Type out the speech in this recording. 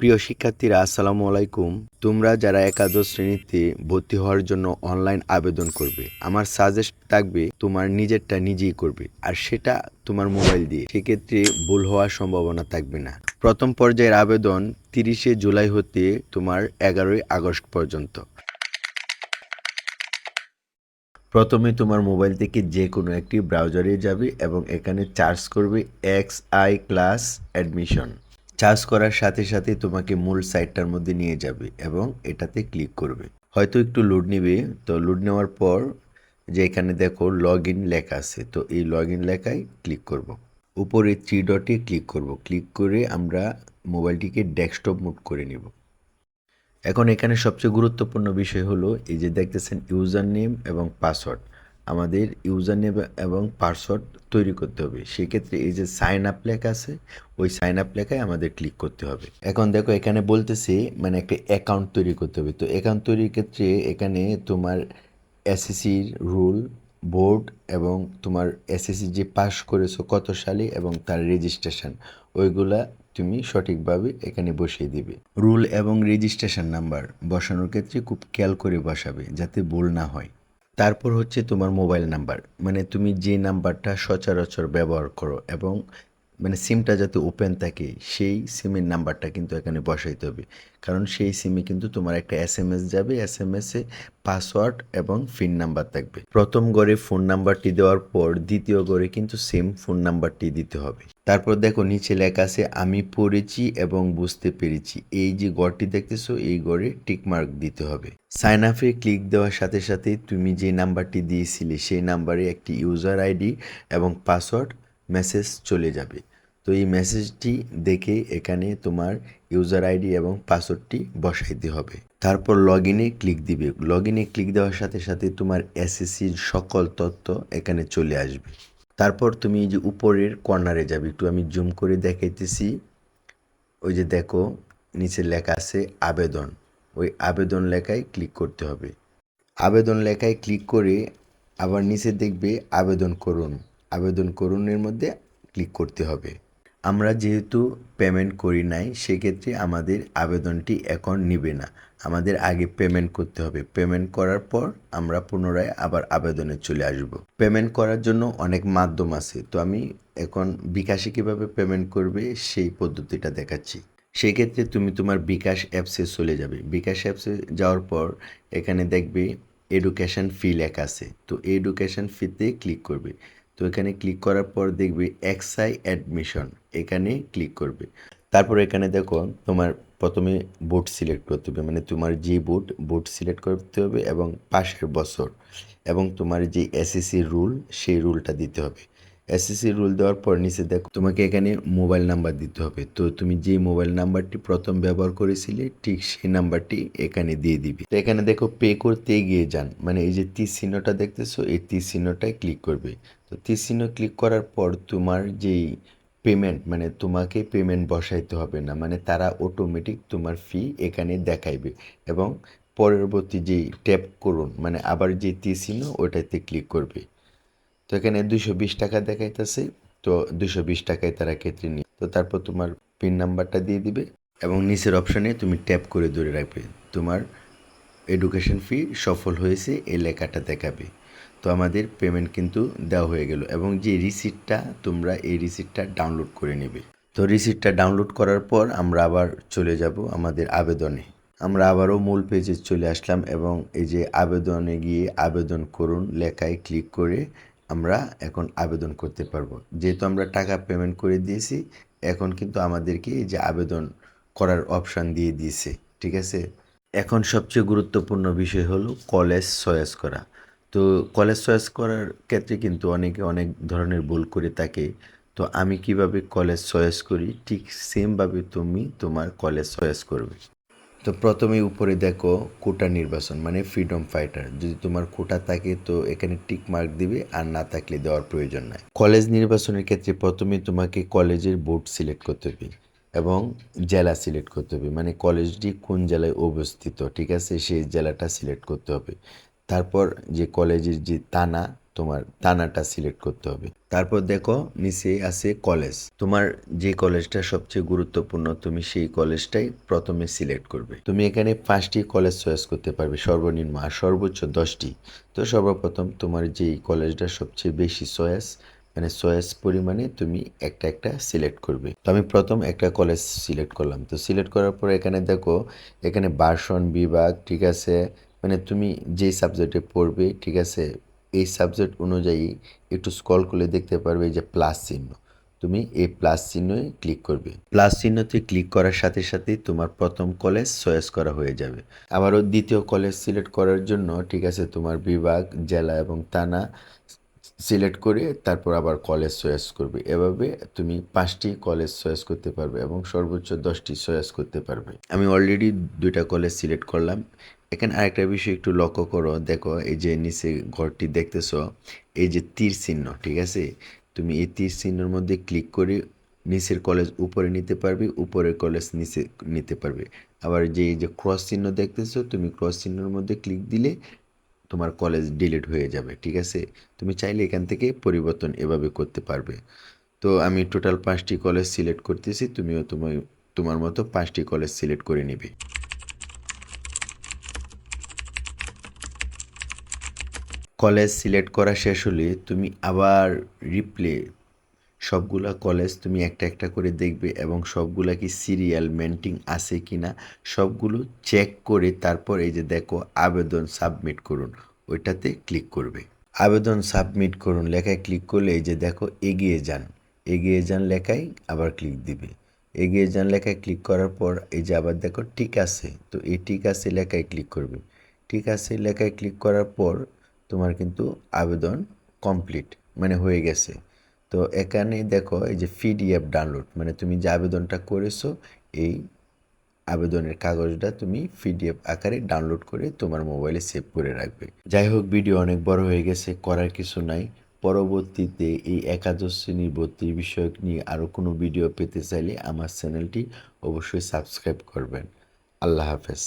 প্রিয় শিক্ষার্থীরা আসসালামু আলাইকুম। তোমরা যারা একাদশ শ্রেণীতে ভর্তি হওয়ার জন্য অনলাইন আবেদন করবে, আমার সাজেস্ট থাকবে তোমার নিজেরটা নিজেই করবে, আর সেটা তোমার মোবাইল দিয়ে। সেক্ষেত্রে ভুল হওয়ার সম্ভাবনা থাকবে না। প্রথম পর্যায়ের আবেদন 30শে জুলাই হতে তোমার 11ই আগস্ট পর্যন্ত। প্রথমে তোমার মোবাইল থেকে যে কোনো একটি ব্রাউজারে যাবে এবং এখানে সার্চ করবে XI ক্লাস অ্যাডমিশন। সার্চ করার সাথে সাথে তোমাকে মূল সাইটটার মধ্যে নিয়ে যাবে এবং এটাতে ক্লিক করবে। হয়তো একটু লোড নেবে, তো লোড নেওয়ার পর যে এখানে দেখো লগ ইন লেখা আছে, তো এই লগ ইন লেখায় ক্লিক করব। উপরে 3 ডটে ক্লিক করব। ক্লিক করে আমরা মোবাইলটিকে ডেস্কটপ মোড করে নিব। এখন এখানে সবচেয়ে গুরুত্বপূর্ণ বিষয় হলো এই যে দেখতেছেন ইউজার নেম এবং পাসওয়ার্ড। আমাদের ইউজার নেম এবং পাসওয়ার্ড তৈরি করতে হবে। সেক্ষেত্রে এই যে সাইন আপ লেখা আছে, ওই সাইন আপ লেখায় আমাদের ক্লিক করতে হবে। এখন দেখো এখানে বলতেছে মানে একটা অ্যাকাউন্ট তৈরি করতে হবে। তো অ্যাকাউন্ট তৈরির ক্ষেত্রে এখানে তোমার এসএসসির রুল, বোর্ড এবং তোমার এসএসসি যে পাস করেছো কত সালে এবং তার রেজিস্ট্রেশন, ওইগুলা তুমি সঠিকভাবে এখানে বসিয়ে দিবে। রুল এবং রেজিস্ট্রেশন নাম্বার বসানোর ক্ষেত্রে খুব খেয়াল করে বসাবে যাতে ভুল না হয়। তারপর হচ্ছে তোমার মোবাইল নাম্বার, মানে তুমি যে নাম্বারটা সচরাচর ব্যবহার করো এবং মানে সিমটা যাতে ওপেন থাকে সেই সিমের নাম্বারটা কিন্তু এখানে বসাইতে হবে। কারণ সেই সিমে কিন্তু তোমার একটা এসএমএস যাবে, এসএমএসে পাসওয়ার্ড এবং পিন নাম্বার থাকবে। প্রথম ঘরে ফোন নাম্বারটি দেওয়ার পর দ্বিতীয় ঘরে কিন্তু সেম ফোন নাম্বারটি দিতে হবে। তারপর দেখো নিচে লেখা আছে আমি পড়েছি এবং বুঝতে পেরেছি। এই যে ঘরটি দেখতেছো এই ঘরে টিকমার্ক দিতে হবে। সাইন আপে ক্লিক দেওয়ার সাথে সাথে তুমি যে নাম্বারটি দিয়েছিলে সেই নাম্বারে একটি ইউজার আইডি এবং পাসওয়ার্ড মেসেজ চলে যাবে। তো এই মেসেজটি দেখে এখানে তোমার ইউজার আইডি এবং পাসওয়ার্ডটি বসাইতে হবে। তারপর লগ ইনে ক্লিক দিবে। লগ ইনে ক্লিক দেওয়ার সাথে সাথে তোমার এসএসসির সকল তথ্য এখানে চলে আসবে। তারপর তুমি এই যে উপরের কর্নারে যাবে, একটু আমি জুম করে দেখাইতেছি। ওই যে দেখো নিচে লেখা আছে আবেদন, ওই আবেদন লেখায় ক্লিক করতে হবে। আবেদন লেখায় ক্লিক করে আবার নিচে দেখবে আবেদন করুন, আবেদন করুনের মধ্যে ক্লিক করতে হবে। আমরা যেহেতু পেমেন্ট করি নাই সেক্ষেত্রে আমাদের আবেদনটি এখন নিবে না, আমাদের আগে পেমেন্ট করতে হবে। পেমেন্ট করার পর আমরা পুনরায় আবার আবেদনে চলে আসব। পেমেন্ট করার জন্য অনেক মাধ্যম আছে, তো আমি এখন বিকাশে কীভাবে পেমেন্ট করবে সেই পদ্ধতিটা দেখাচ্ছি। সেক্ষেত্রে তুমি তোমার বিকাশ অ্যাপসে চলে যাবে। বিকাশ অ্যাপসে যাওয়ার পর এখানে দেখবে এডুকেশন ফি লেখা আছে, তো এডুকেশন ফিতে ক্লিক করবে। তো এখানে ক্লিক করার পর দেখবে এক্সআই অ্যাডমিশন, এখানে ক্লিক করবে। তারপর এখানে দেখো তোমার প্রথমে বোর্ড সিলেক্ট করতে হবে, মানে তোমার যে বোর্ড সিলেক্ট করতে হবে এবং পাশের বছর এবং তোমার যে এসএসসি রুল সেই রুলটা দিতে হবে। এসএসসি রুল দেওয়ার পর নিচে দেখো তোমাকে এখানে মোবাইল নাম্বার দিতে হবে। তো তুমি যে মোবাইল নাম্বারটি প্রথম ব্যবহার করেছিলে ঠিক সেই নাম্বারটি এখানে দিয়ে দিবে। তো এখানে দেখো পে করতে এগিয়ে যান, মানে এই যে তীর চিহ্নটা দেখতেছো এই তীর চিহ্নটায় ক্লিক করবে। তো তীর চিহ্ন ক্লিক করার পর তোমার যেই পেমেন্ট, মানে তোমাকে পেমেন্ট বসাইতে হবে না, মানে তারা অটোমেটিক তোমার ফি এখানে দেখাইবে এবং পরবর্তী যেই ট্যাপ করুন মানে আবার যে তীর চিহ্ন ওটাতে ক্লিক করবে। তো এখানে 220 টাকা দেখাইতেছে, তো 220 টাকায় তারা কেটে নিয়ে, তো তারপর তোমার পিন নাম্বারটা দিয়ে দিবে এবং নিচের অপশানে তুমি ট্যাপ করে ধরে রাখবে। তোমার এডুকেশন ফি সফল হয়েছে এই লেখাটা দেখাবে। তো আমাদের পেমেন্ট কিন্তু দেওয়া হয়ে গেল এবং যে রিসিপ্টটা তোমরা এই রিসিপ্টটা ডাউনলোড করে নেবে। তো রিসিপ্টটা ডাউনলোড করার পর আমরা আবার চলে যাব আমাদের আবেদনে। আমরা আবারও মূল পেজে চলে আসলাম এবং এই যে আবেদনে গিয়ে আবেদন করুন লেখায় ক্লিক করে আমরা এখন আবেদন করতে পারবো। যেহেতু আমরা টাকা পেমেন্ট করে দিয়েছি এখন কিন্তু আমাদেরকে এই যে আবেদন করার অপশান দিয়ে দিয়েছে, ঠিক আছে। এখন সবচেয়ে গুরুত্বপূর্ণ বিষয় হলো কলেজ চয়েস করা। তো কলেজ চয়েস করার ক্ষেত্রে কিন্তু অনেকে অনেক ধরনের ভুল করে থাকে। তো আমি কিভাবে কলেজ চয়েস করি ঠিক সেমভাবে তুমি তোমার কলেজ চয়েস করবে। তো প্রথমেই উপরে দেখো কোটা নির্বাচন, মানে ফ্রিডম ফাইটার। যদি তোমার কোটা থাকে তো এখানে টিক মার্ক দিবে, আর না থাকলে দেওয়ার প্রয়োজন নাই। কলেজ নির্বাচনের ক্ষেত্রে প্রথমে তোমাকে কলেজের বোর্ড সিলেক্ট করতে হবে এবং জেলা সিলেক্ট করতে হবে, মানে কলেজটি কোন জেলায় অবস্থিত, ঠিক আছে, সেই জেলাটা সিলেক্ট করতে হবে। তারপর যে কলেজের যে থানা তোমার থানাটা সিলেক্ট করতে হবে। তারপর দেখো নিচে আছে কলেজ। তোমার যে কলেজটা সবচেয়ে গুরুত্বপূর্ণ তুমি সেই কলেজটাই প্রথমে সিলেক্ট করবে। তুমি এখানে 5টি কলেজ চয়েস করতে পারবে সর্বনিম্ন, আর সর্বোচ্চ 10টি। তো সর্বপ্রথম তোমার যেই কলেজটা সবচেয়ে বেশি চয়েস, মানে চয়েস পরিমাণে তুমি একটা একটা সিলেক্ট করবে। তো আমি প্রথম একটা কলেজ সিলেক্ট করলাম। তো সিলেক্ট করার পর এখানে দেখো, এখানে ভার্সন, বিভাগ, ঠিক আছে, মানে তুমি যেই সাবজেক্টে পড়বে, ঠিক আছে, এই সাবজেক্ট অনুযায়ী একটু স্ক্রল করলে দেখতে পারবে যে প্লাস চিহ্ন। তুমি এই প্লাস চিহ্নে ক্লিক করবে। প্লাস চিহ্নতে ক্লিক করার সাথে সাথেই তোমার প্রথম কলেজ চয়েস করা হয়ে যাবে। আবারও দ্বিতীয় কলেজ সিলেক্ট করার জন্য, ঠিক আছে, তোমার বিভাগ, জেলা এবং থানা সিলেক্ট করে তারপর আবার কলেজ চয়েস করবে। এভাবে তুমি 5টি কলেজ চয়েস করতে পারবে এবং সর্বোচ্চ 10টি চয়েস করতে পারবে। আমি অলরেডি 2টা কলেজ সিলেক্ট করলাম। এখানে আরেকটা বিষয় একটু লক্ষ্য করো, দেখো এই যে নিচে ঘরটি দেখতেছো, এই যে তীর চিহ্ন, ঠিক আছে, তুমি এই তীর চিহ্নের মধ্যে ক্লিক করে নিচের কলেজ উপরে নিতে পারবে, উপরের কলেজ নিচে নিতে পারবে। আবার যে এই যে ক্রস চিহ্ন দেখতেছো, তুমি ক্রস চিহ্নের মধ্যে ক্লিক দিলে তোমার কলেজ ডিলিট হয়ে যাবে, ঠিক আছে। তুমি চাইলে এখান থেকে পরিবর্তন এভাবে করতে পারবে। তো আমি টোটাল 5টি কলেজ সিলেক্ট করতেছি, তুমিও তোমার মতো 5টি কলেজ সিলেক্ট করে নিবে। কলেজ সিলেক্ট করা শেষ হলে তুমি আবার রিপ্লে সবগুলা কলেজ তুমি একটা একটা করে দেখবে এবং সবগুলা কি সিরিয়াল মেনটেন আছে কি না সবগুলো চেক করে তারপর এই যে দেখো আবেদন সাবমিট করুন, ওইটাতে ক্লিক করবে। আবেদন সাবমিট করুন লেখায় ক্লিক করলে এই যে দেখো এগিয়ে যান, এগিয়ে যান লেখায় আবার ক্লিক দিবে। এগিয়ে যান লেখায় ক্লিক করার পর এই যে আবার দেখো ঠিক আছে, তো এই ঠিক আছে লেখায় ক্লিক করবে। ঠিক আছে লেখায় ক্লিক করার পর তোমার কিন্তু আবেদন কমপ্লিট, মানে হয়ে গেছে। তো এখানে দেখো এই যে পিডিএফ ডাউনলোড, মানে তুমি যে আবেদনটা করেছো এই আবেদনের কাগজটা তুমি পিডিএফ আকারে ডাউনলোড করে তোমার মোবাইলে সেভ করে রাখবে। যাই হোক, ভিডিও অনেক বড় হয়ে গেছে, করার কিছু নাই। পরবর্তীতে এই একাদশ শ্রেণীর ভর্তি বিষয়ক নিয়ে আরও কোনো ভিডিও পেতে চাইলে আমার চ্যানেলটি অবশ্যই সাবস্ক্রাইব করবেন। আল্লাহ হাফেজ।